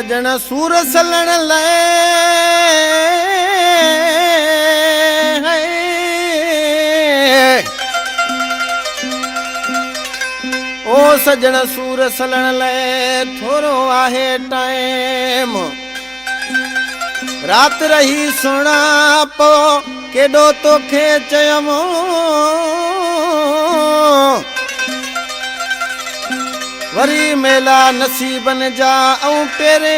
सजन सूर सलण लाए ओ सजन सूर सलण लाए थोरो आहे टाइम रात रही सुना पो केडो तोखे चयमो वरी मेला नसीबन जा ऐं पेरे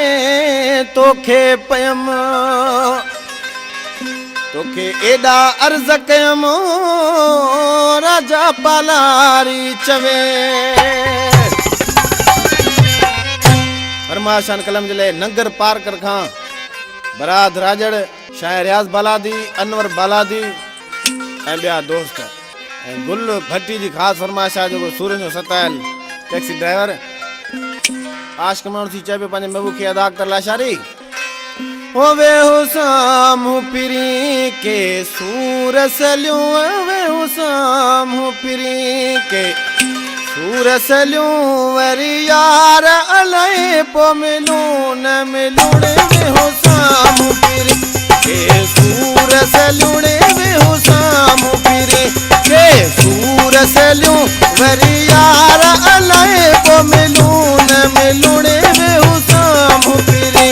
तोखे पयम तोखे एॾा अर्ज़ कयम राजा पालारी चवे फरमाशान कलम जे लाइ नंगर पार्कर खां बराद राजड़ शायर रियाज़ बालादी अनवर बालादी ऐं ॿिया दोस्त ऐं गुल भट्टी जी ख़ासि फरमाइश आहे जेको सूरज जो सतायल टैक्सी ड्राइवर आशिक माण्हू थी चइबो पंहिंजे महबूब खे अदा कर लाशारी ओ वे हुसाम पिरी के सूर सलियूं वे हुसाम पिरी के सूर सलियूं वरी यार अलाए पो मिलूं न मिलूं वे हुसाम पिरी के सूर सलियूं वे हुसाम पिरी के सूर सलियूं वरी यार अलाए पो मिलूं न मिलूं वे हुसाम पिरी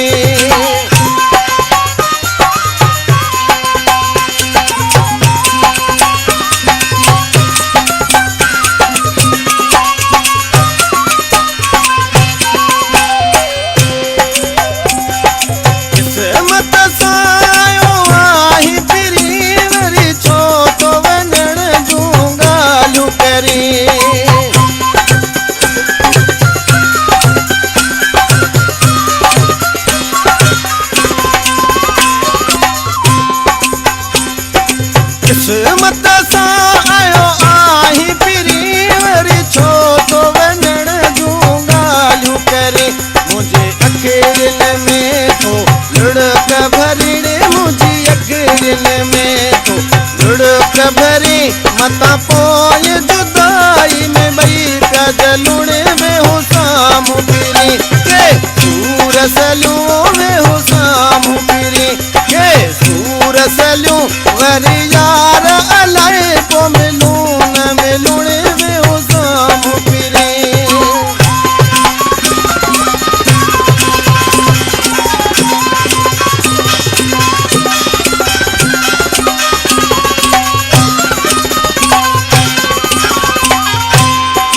किस्मत सां आयो आही पिरी वरी छो तो वञण जूं ॻाल्हियूं करे मुंहिंजे अखियुनि में तो लुड़क भरी मुंहिंजी अखियुनि में तो लुड़क भरी मतां पोइ जुदाई में ॿई पिया जलूणे में हुसाम पिरी के सूर सलियूं में हुसाम पिरी के सूर सलियूं वरी यार अलाए पो मिलूं न मिलूं वे हुसाम पिरी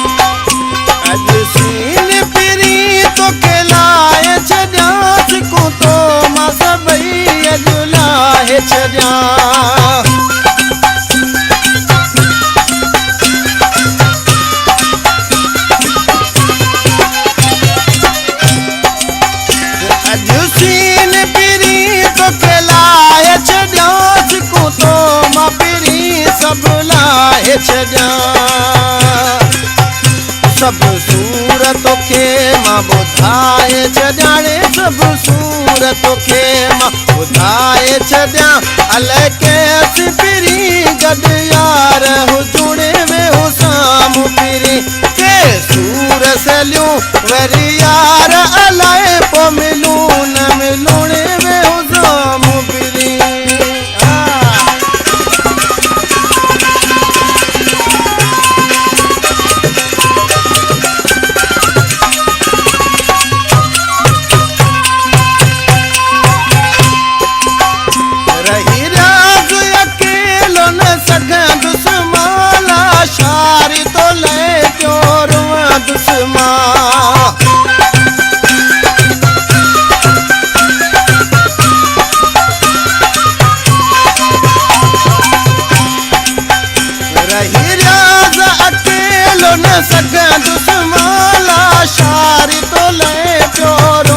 अॼु सीन पिरी तोखे लाहे छॾियां को तो मां सभई अॼु लाहे छॾियां सब सूरत के मां बुधाए छॾाणे सब सूरत के मां बुधाए छॾियां अलाए कैसी पिरी गॾु यार हुजूणे में हुसाम पिरी के सूर सलियूं वरी यार अलाए पो मिलूं न मिलूं में हुसाम पिरी शारी तो ले प्योर दुश्मा रही राज अकेलो न सघे दुश्मला शारी तो ले प्योर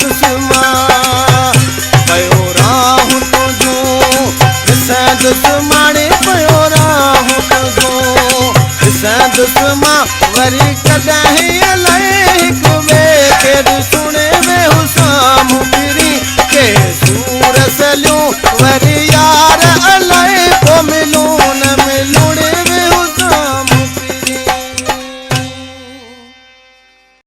दुश्मा पयो राहूं तुझूं दुश्मणी पयो राहूं तुझूं दुश्मा वरी कॾहिं अलाए हिक ॿिए खे सुणे में हुसाम पिरी